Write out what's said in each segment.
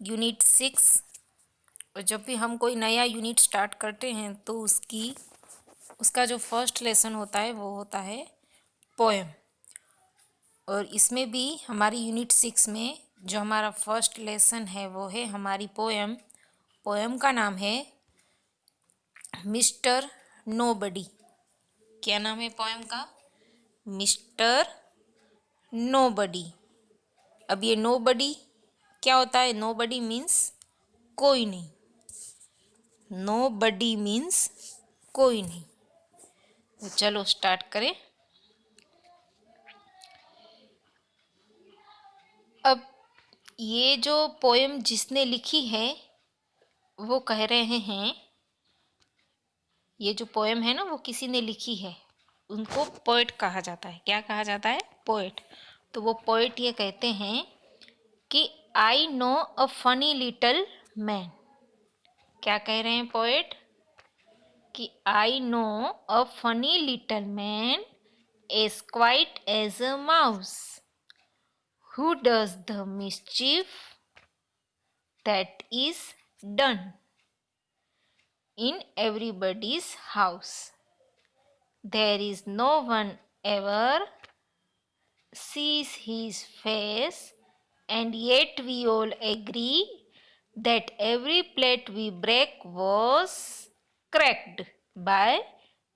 Unit 6। और जब भी हम कोई नया यूनिट स्टार्ट करते हैं तो उसका जो फर्स्ट लेसन होता है वो होता है पोएम। और इसमें भी हमारी यूनिट 6 में जो हमारा फर्स्ट लेसन है वो है हमारी पोएम। पोएम का नाम है मिस्टर नोबडी। क्या नाम है पोएम का? Mister nobody. अब ये नोबडी क्या होता है? नोबडी मीन्स कोई नहीं। नोबडी मीन्स कोई नहीं। तो चलो स्टार्ट करें। अब ये जो पोएम जिसने लिखी है वो कह रहे हैं, ये जो पोएम है ना वो किसी ने लिखी है, उनको पोएट कहा जाता है। क्या कहा जाता है? पोएट। तो वो पोएट ये कहते हैं कि I know a funny little man. क्या कह रहे हैं पोएट? कि I know a funny little man as quiet as a mouse who does the mischief that is done in everybody's house. There is no one ever sees his face, and yet we all agree that every plate we break was cracked by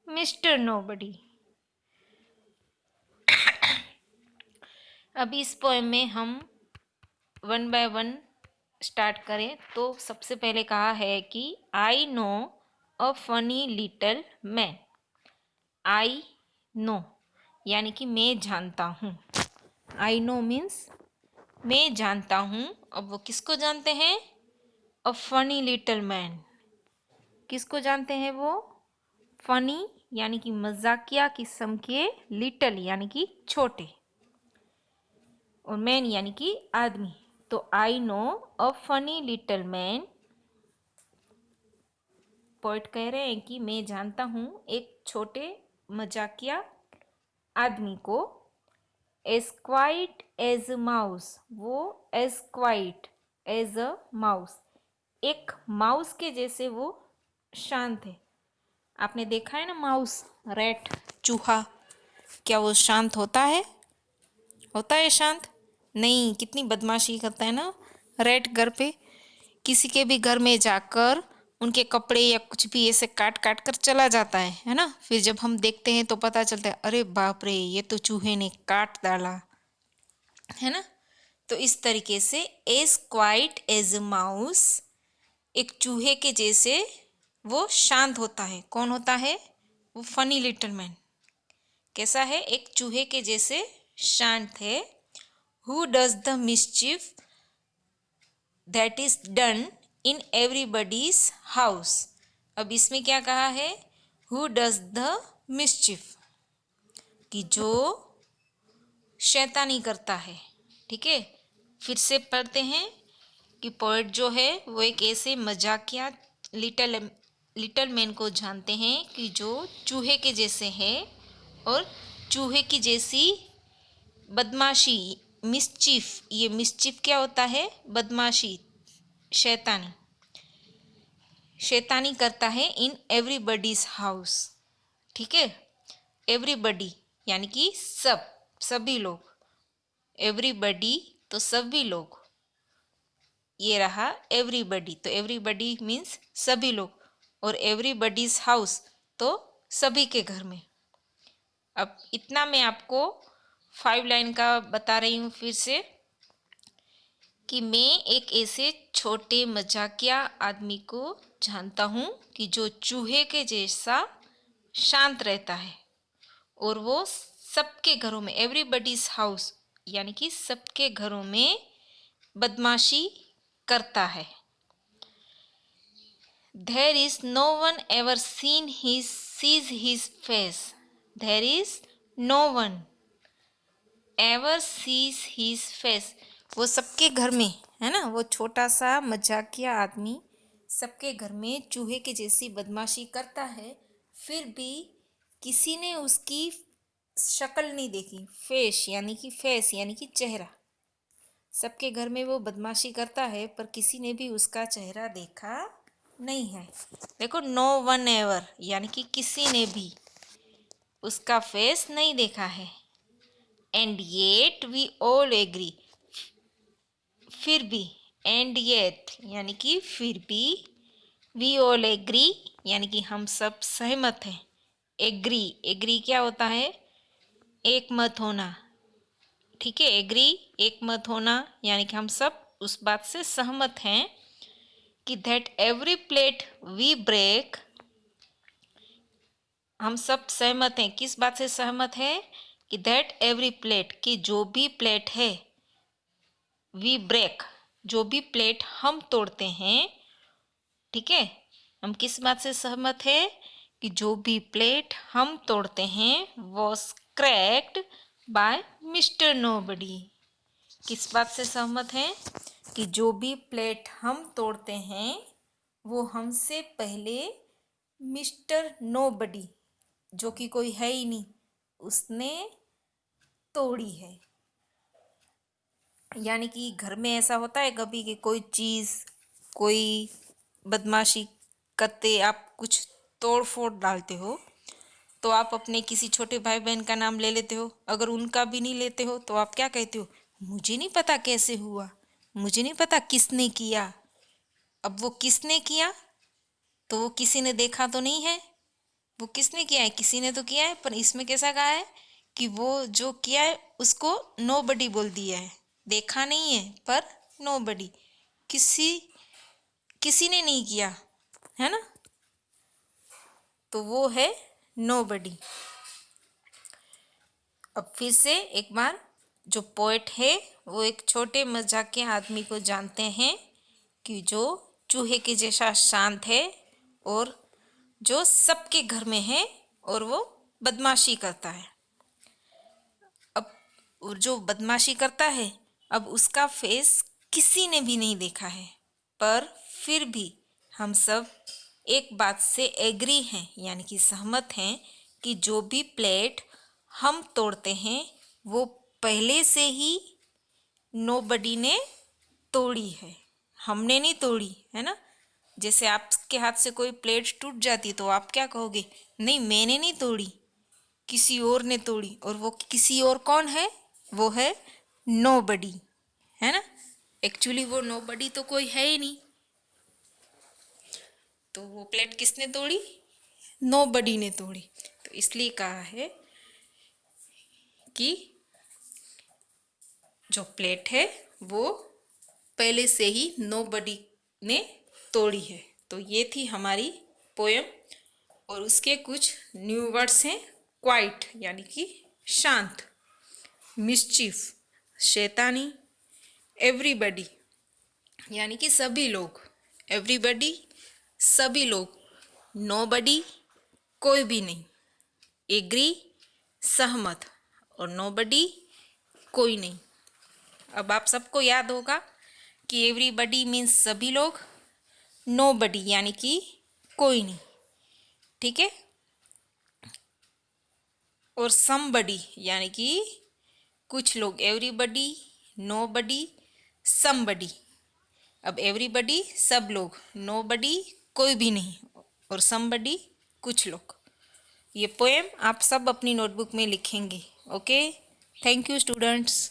Mr. Nobody. अब इस poem में हम one by one start करें तो सबसे पहले कहा है कि I know a funny little man. I know यानी कि मैं जानता हूँ। आई नो मीन्स मैं जानता हूँ। अब वो किसको जानते हैं? अ फनी लिटिल मैन। किसको जानते हैं वो? फनी यानी कि मजाकिया किस्म के, लिटिल यानी कि छोटे, और मैन यानी कि आदमी। तो आई know a funny little man. Poet कह रहे हैं कि मैं जानता हूँ एक छोटे मजाकिया आदमी को। As quiet as a mouse, वो as quiet as a mouse, एक माउस के जैसे वो शांत है। आपने देखा है ना माउस, रैट, चूहा, क्या वो शांत होता है? होता है शांत? नहीं, कितनी बदमाशी करता है ना रैट। घर पे किसी के भी घर में जाकर उनके कपड़े या कुछ भी ऐसे काट काट कर चला जाता है ना। फिर जब हम देखते हैं तो पता चलता है अरे बाप रे, ये तो चूहे ने काट डाला, है ना। तो इस तरीके से as quiet as a mouse, एक चूहे के जैसे वो शांत होता है। कौन होता है? वो फनी लिटिल मैन। कैसा है? एक चूहे के जैसे शांत है। Who does the mischief that is done in everybody's house. अब इसमें क्या कहा है? हु डज द मिस्चिफ, कि जो शैतानी करता है। ठीक है, फिर से पढ़ते हैं कि पोएट जो है वो एक ऐसे मजाकिया लिटिल मैन को जानते हैं कि जो चूहे के जैसे है और चूहे की जैसी बदमाशी, मिस्चीफ। ये मिस्चीफ क्या होता है? बदमाशी, शैतानी, शैतानी करता है इन एवरीबडीज हाउस। ठीक है, एवरीबडी यानी कि सब, सभी लोग। एवरीबडी तो सभी लोग, ये रहा एवरीबडी। तो एवरीबडी मीन्स सभी लोग, और एवरीबडीज हाउस तो सभी के घर में। अब इतना मैं आपको 5 लाइन का बता रही हूँ फिर से, कि मैं एक ऐसे छोटे मजाकिया आदमी को जानता हूँ कि जो चूहे के जैसा शांत रहता है, और वो सबके घरों में, एवरीबडीज हाउस यानी कि सबके घरों में बदमाशी करता है। There is no one ever sees his face. There is no one ever sees his face. वो सबके घर में है ना, वो छोटा सा मजाकिया आदमी सबके घर में चूहे के जैसी बदमाशी करता है, फिर भी किसी ने उसकी शक्ल नहीं देखी। फेस यानी कि चेहरा, सबके घर में वो बदमाशी करता है पर किसी ने भी उसका चेहरा देखा नहीं है। देखो, नो वन एवर यानी कि किसी ने भी उसका फेस नहीं देखा है। And yet we all agree, फिर भी, एंड येट यानी कि फिर भी, वी ऑल एग्री यानी कि हम सब सहमत हैं। एग्री, एग्री क्या होता है? एक मत होना। ठीक है, एग्री एक मत होना यानी कि हम सब उस बात से सहमत हैं कि that every plate we break, हम सब सहमत हैं। किस बात से सहमत है? कि दैट एवरी प्लेट, कि जो भी प्लेट है, वी ब्रेक, जो भी प्लेट हम तोड़ते हैं, ठीक है, हम किस बात से सहमत है? कि जो भी प्लेट हम तोड़ते हैं was cracked by mister Nobody. किस बात से सहमत हैं? कि जो भी प्लेट हम तोड़ते हैं वो हमसे पहले मिस्टर नोबडी, जो कि कोई है ही नहीं, उसने तोड़ी है। यानी कि घर में ऐसा होता है कभी कि कोई चीज़, कोई बदमाशी करते आप कुछ तोड़ फोड़ डालते हो, तो आप अपने किसी छोटे भाई बहन का नाम ले लेते हो। अगर उनका भी नहीं लेते हो तो आप क्या कहते हो? मुझे नहीं पता कैसे हुआ, मुझे नहीं पता किसने किया। अब वो किसने किया, तो वो किसी ने देखा तो नहीं है, वो किसने किया है? किसी ने तो किया है। पर इसमें कैसा कहा है कि वो जो किया है उसको नोबडी बोल दिया है, देखा नहीं है पर नोबडी, किसी किसी ने नहीं किया, है ना, तो वो है नोबडी। अब फिर से एक बार, जो पोएट है वो एक छोटे मजाकिया आदमी को जानते हैं कि जो चूहे के जैसा शांत है और जो सबके घर में है और वो बदमाशी करता है। अब जो बदमाशी करता है, अब उसका फेस किसी ने भी नहीं देखा है, पर फिर भी हम सब एक बात से एग्री हैं यानी कि सहमत हैं कि जो भी प्लेट हम तोड़ते हैं वो पहले से ही नोबडी ने तोड़ी है, हमने नहीं तोड़ी, है ना। जैसे आपके हाथ से कोई प्लेट टूट जाती तो आप क्या कहोगे? नहीं, मैंने नहीं तोड़ी, किसी और ने तोड़ी। और वो किसी और कौन है? वो है नोबडी, है ना। एक्चुअली वो नोबडी तो कोई है ही नहीं, तो वो प्लेट किसने तोड़ी? नोबडी ने तोड़ी। तो इसलिए कहा है कि जो प्लेट है वो पहले से ही नोबडी ने तोड़ी है। तो ये थी हमारी पोयम और उसके कुछ न्यू वर्ड्स हैं। क्वाइट यानी कि शांत, मिस्चीफ शैतानी, एवरीबडी यानी कि सभी लोग, एवरीबडी सभी लोग, नोबडी कोई भी नहीं, एग्री सहमत और नोबडी कोई नहीं। अब आप सबको याद होगा कि एवरीबडी मीन्स सभी लोग, नोबडी यानी कि कोई नहीं, ठीक है, और समबडी यानी कि कुछ लोग, एवरीबडी, नोबडी, समबडी। अब एवरीबडी सब लोग, नोबडी कोई भी नहीं और समबडी कुछ लोग। ये पोएम आप सब अपनी नोटबुक में लिखेंगे। Okay, thank you students.